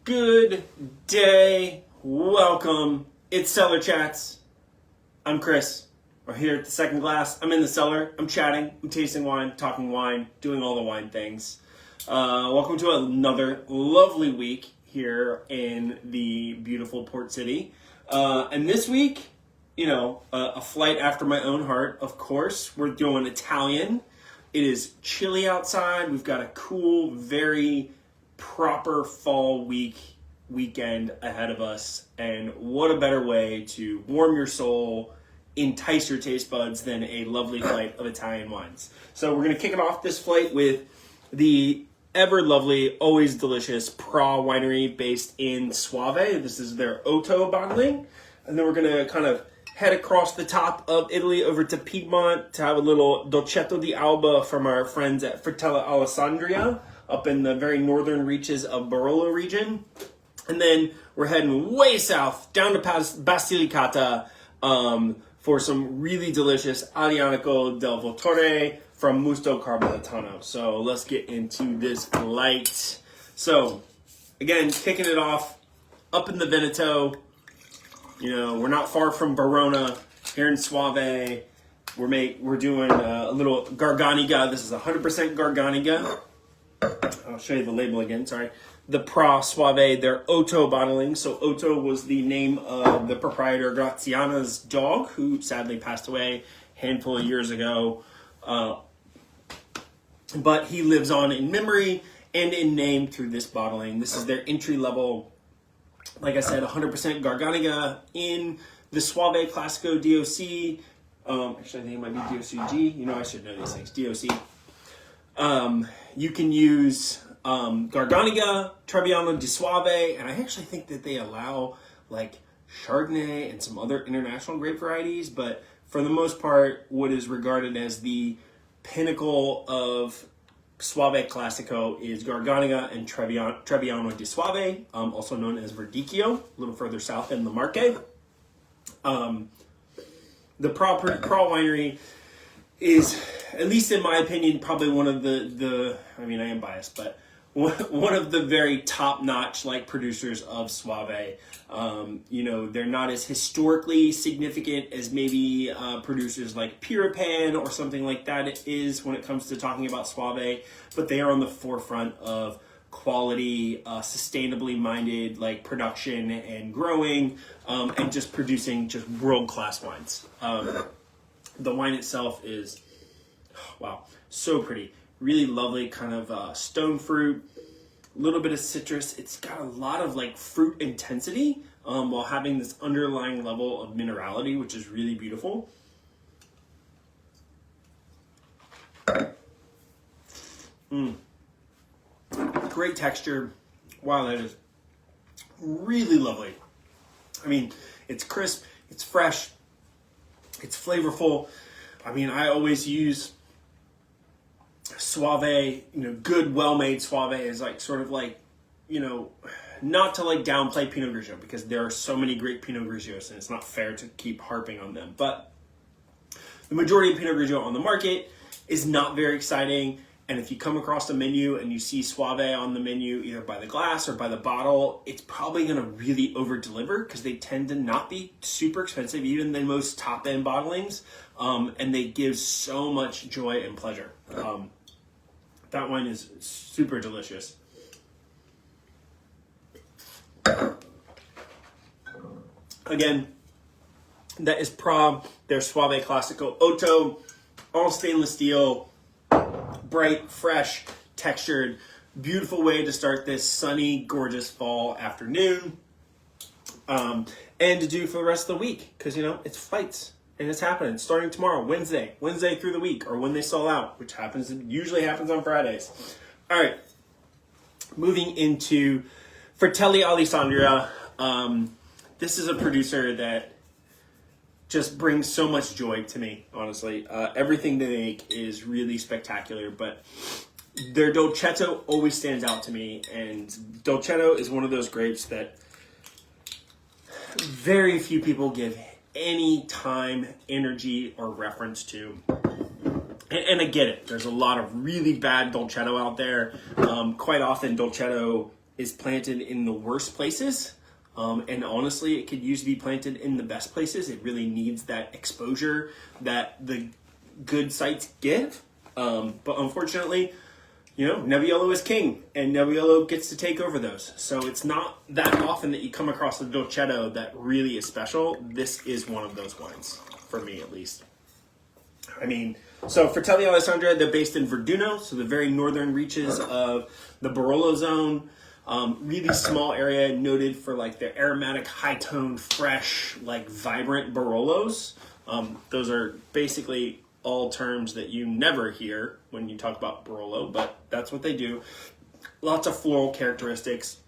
Good day. Welcome. It's Cellar Chats. I'm Chris. We're here at the second glass. I'm in the cellar. I'm chatting. I'm tasting wine, talking wine, doing all the wine things. Welcome to another lovely week here in the beautiful Port City. And this week, a flight after my own heart, of course. We're doing Italian. It is chilly outside. We've got a cool, very proper fall weekend ahead of us. And what a better way to warm your soul, entice your taste buds than a lovely flight of Italian wines. So we're going to kick it off this flight with the ever lovely, always delicious Pra winery based in Soave. This is their Otto bottling. And then we're going to kind of head across the top of Italy over to Piedmont to have a little Dolcetto di Alba from our friends at Fratelli Alessandria up in the very northern reaches of Barolo region. And then we're heading way south down to Basilicata for some really delicious Aglianico del Vulture from Musto Carmelitano. So let's get into this flight. So again, kicking it off up in the Veneto. We're not far from Verona here in Soave. We're doing a little Garganiga. This is 100% Garganiga. I'll show you the label again, sorry. The Pra Soave, their Otto bottling. So Otto was the name of the proprietor Graziana's dog, who sadly passed away a handful of years ago. But he lives on in memory and in name through this bottling. This is their entry level, like I said, 100% Garganiga in the Soave Classico DOC. Actually, I think it might be DOCG. I should know these things. DOC. You can use Garganiga, Trebbiano di Soave, and I actually think that they allow like Chardonnay and some other international grape varieties, but for the most part, what is regarded as the pinnacle of Soave Classico is Garganiga and Trebbiano di Soave, also known as Verdicchio, a little further south in the Marche. The Pra winery is, at least in my opinion, probably one of I am biased, but one of the very top-notch producers of Soave. They're not as historically significant as maybe producers like Piripan or something like that is when it comes to talking about Soave, but they are on the forefront of quality, sustainably minded production and growing, and just producing just world-class wines. The wine itself is, wow, so pretty. Really lovely kind of stone fruit, a little bit of citrus. It's got a lot of fruit intensity while having this underlying level of minerality, which is really beautiful. Great texture. Wow, that is really lovely. It's crisp, it's fresh, it's flavorful. I always use Soave, good, well-made Soave is not to downplay Pinot Grigio, because there are so many great Pinot Grigios and it's not fair to keep harping on them. But the majority of Pinot Grigio on the market is not very exciting. And if you come across a menu and you see Soave on the menu, either by the glass or by the bottle, it's probably going to really over-deliver because they tend to not be super expensive, even than most top-end bottlings. And they give so much joy and pleasure. That wine is super delicious. Again, that is Pra, their Soave Classico Otto, all stainless steel, bright, fresh, textured, beautiful way to start this sunny, gorgeous fall afternoon. And to do for the rest of the week, because, it's flights. And it's happening starting tomorrow, Wednesday through the week, or when they sell out, which usually happens on Fridays. All right, moving into Fratelli Alessandria. This is a producer that just brings so much joy to me, honestly. Everything they make is really spectacular, but their Dolcetto always stands out to me. And Dolcetto is one of those grapes that very few people give any time, energy, or reference to. And I get it. There's a lot of really bad Dolcetto out there. Quite often, Dolcetto is planted in the worst places. And honestly, it could use to be planted in the best places. It really needs that exposure that the good sites give. But unfortunately, Nebbiolo is king, and Nebbiolo gets to take over those. So it's not that often that you come across a Dolcetto that really is special. This is one of those wines, for me at least. I mean, so Fratelli Alessandria, they're based in Verduno, so the very northern reaches of the Barolo zone. Really small area, noted for like their aromatic, high-toned, fresh, like vibrant Barolos. Those are basically all terms that you never hear when you talk about Barolo, but that's what they do. Lots of floral characteristics,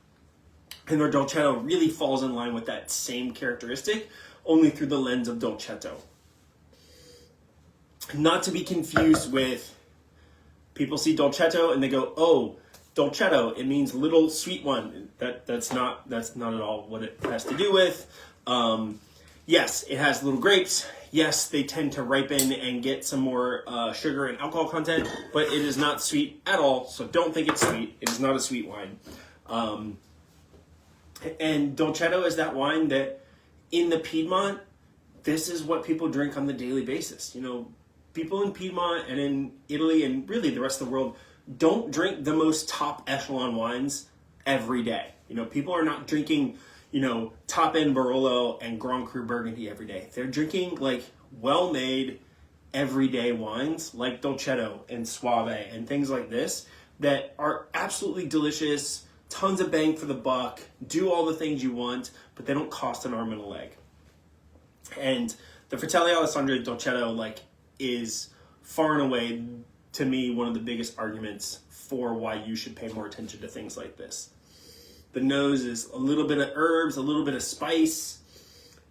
and their Dolcetto really falls in line with that same characteristic, only through the lens of Dolcetto. Not to be confused with, people see Dolcetto and they go, oh, Dolcetto, it means little sweet one. That's not at all what it has to do with. Yes, it has little grapes. Yes, they tend to ripen and get some more sugar and alcohol content, but it is not sweet at all, so don't think it's sweet. It is not a sweet wine. And Dolcetto is that wine that in the Piedmont, this is what people drink on the daily basis. People in Piedmont and in Italy and really the rest of the world don't drink the most top echelon wines every day. People are not drinking, top end Barolo and Grand Cru Burgundy every day. They're drinking like well-made everyday wines like Dolcetto and Soave and things like this that are absolutely delicious, tons of bang for the buck, do all the things you want, but they don't cost an arm and a leg. And the Fratelli Alessandria Dolcetto is far and away, to me, one of the biggest arguments for why you should pay more attention to things like this. The nose is a little bit of herbs, a little bit of spice,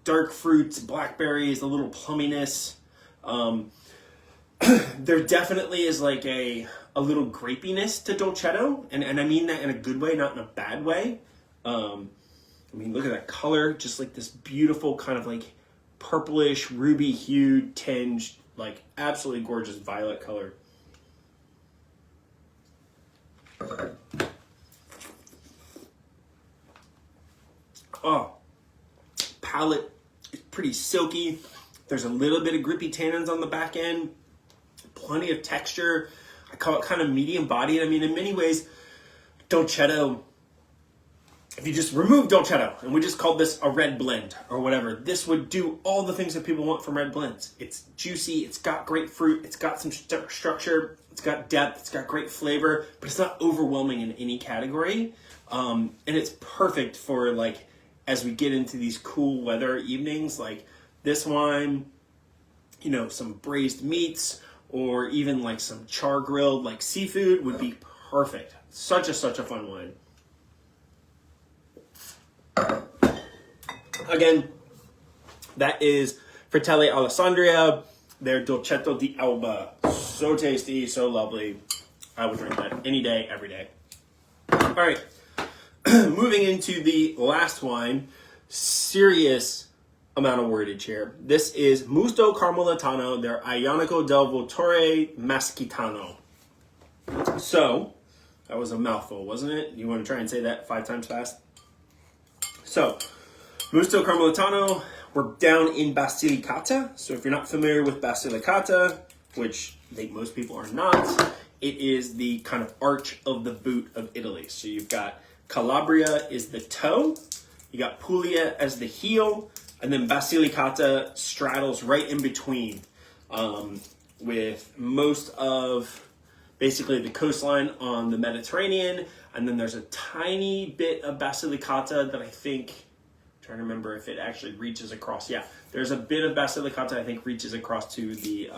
dark fruits, blackberries, a little plumminess. There definitely is like a little grapiness to Dolcetto, and I mean that in a good way, not in a bad way. Look at that color, just like this beautiful kind of like purplish, ruby hued tinge, like absolutely gorgeous violet color. Oh, palate is pretty silky. There's a little bit of grippy tannins on the back end, plenty of texture. I call it kind of medium bodied. In many ways, Dolcetto, if you just remove Dolcetto and we just called this a red blend or whatever, this would do all the things that people want from red blends. It's juicy, it's got great fruit, it's got some structure, it's got depth, it's got great flavor, but it's not overwhelming in any category. And it's perfect for as we get into these cool weather evenings, like this wine, some braised meats, or even some char grilled seafood would be perfect. Such a fun wine. Again, that is Fratelli Alessandria, their Dolcetto di Alba. So tasty, so lovely. I would drink that any day, every day. All right, moving into the last wine. Serious amount of wordage here. This is Musto Carmelitano, their Aglianico del Vulture Maschitano. So, that was a mouthful, wasn't it? You want to try and say that 5 times fast? So, Musto Carmelitano, we're down in Basilicata. So if you're not familiar with Basilicata, which I think most people are not, it is the kind of arch of the boot of Italy. So you've got Calabria is the toe, you got Puglia as the heel, and then Basilicata straddles right in between, with most of basically the coastline on the Mediterranean, and then there's a tiny bit of Basilicata that I think, I'm trying to remember if it actually reaches across. Yeah, there's a bit of Basilicata I think reaches across to the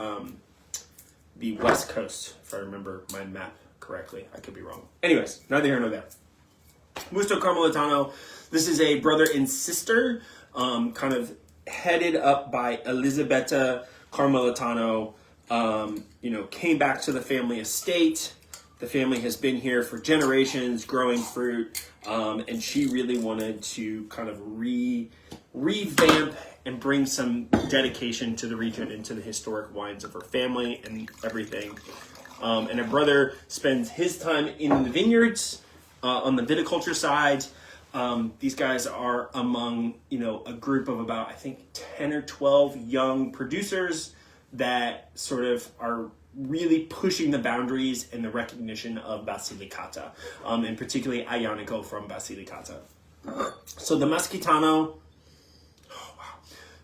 west coast, if I remember my map correctly. I could be wrong. Anyways, neither here nor there. Musto Carmelitano, this is a brother and sister, kind of headed up by Elisabetta Carmelitano. Came back to the family estate. The family has been here for generations growing fruit, and she really wanted to kind of revamp and bring some dedication to the region and to the historic wines of her family and everything. And her brother spends his time in the vineyards, On the viticulture side, these guys are among, a group of about, I think, 10 or 12 young producers that sort of are really pushing the boundaries and the recognition of Basilicata, and particularly Aglianico from Basilicata. So the Maschitano,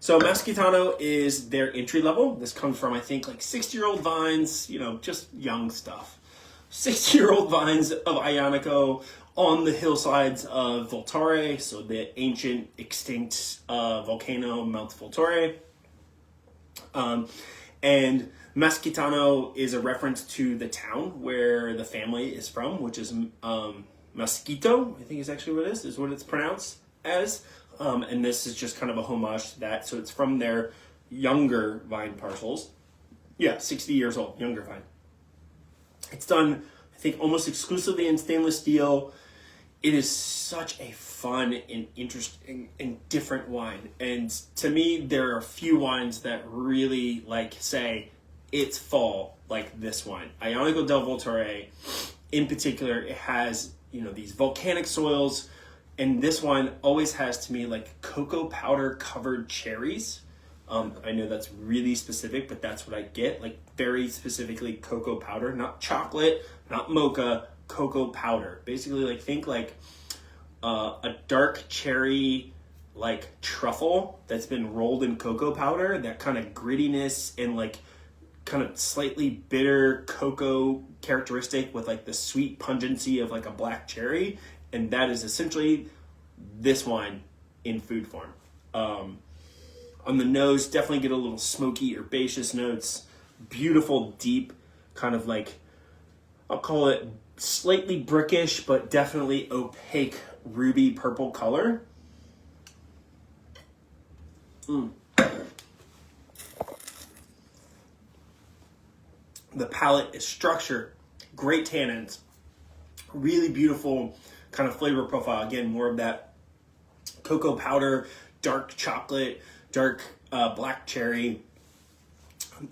So Maschitano is their entry level. This comes from, I think, like 60-year-old vines, just young stuff. 60-year-old vines of Aglianico on the hillsides of Vulture, so the ancient extinct volcano Mount Vulture. And Maschitano is a reference to the town where the family is from, which is Maschito, I think is actually what it is what it's pronounced as. And this is just kind of a homage to that. So it's from their younger vine parcels. Yeah, 60 years old, younger vine. It's done, I think, almost exclusively in stainless steel. It is such a fun and interesting and different wine. And to me, there are a few wines that really, say, it's fall, like this wine. Aglianico del Vulture, in particular, it has, these volcanic soils. And this wine always has, to me, like cocoa powder covered cherries. I know that's really specific, but that's what I get. Like very specifically cocoa powder, not chocolate, not mocha, cocoa powder. Basically, think a dark cherry, like truffle that's been rolled in cocoa powder. That kind of grittiness and kind of slightly bitter cocoa characteristic with the sweet pungency of a black cherry. And that is essentially this wine in food form. On the nose, definitely get a little smoky, herbaceous notes. Beautiful, deep, kind of I'll call it slightly brickish, but definitely opaque, ruby purple color. The palate is structured, great tannins, really beautiful kind of flavor profile. Again, more of that cocoa powder, dark chocolate, dark black cherry.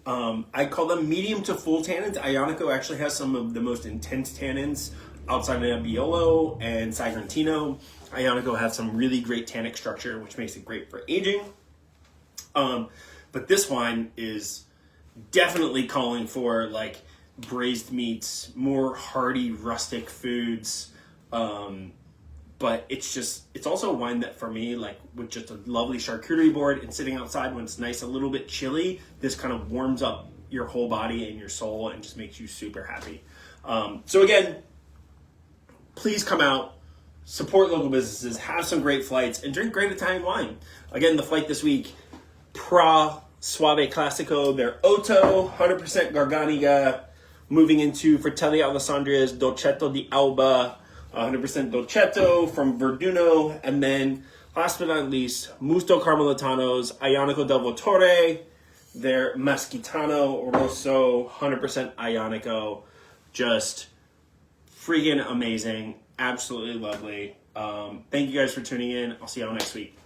I call them medium to full tannins. Aglianico actually has some of the most intense tannins outside of Nebbiolo and Sagrantino. Aglianico has some really great tannic structure, which makes it great for aging. But this wine is definitely calling for braised meats, more hearty, rustic foods. But it's also a wine that for me, with just a lovely charcuterie board and sitting outside when it's nice, a little bit chilly, this kind of warms up your whole body and your soul and just makes you super happy. So again, please come out, support local businesses, have some great flights, and drink great Italian wine. Again, the flight this week, Soave Classico, their Otto, 100% Garganiga, moving into Fratelli Alessandria Dolcetto di Alba, 100% Dolcetto from Verduno, and then last but not least, Musto Carmelitanos, Aglianico del Vulture, their Maschitano Rosso, 100% Aglianico, just freaking amazing, absolutely lovely. Thank you guys for tuning in. I'll see y'all next week.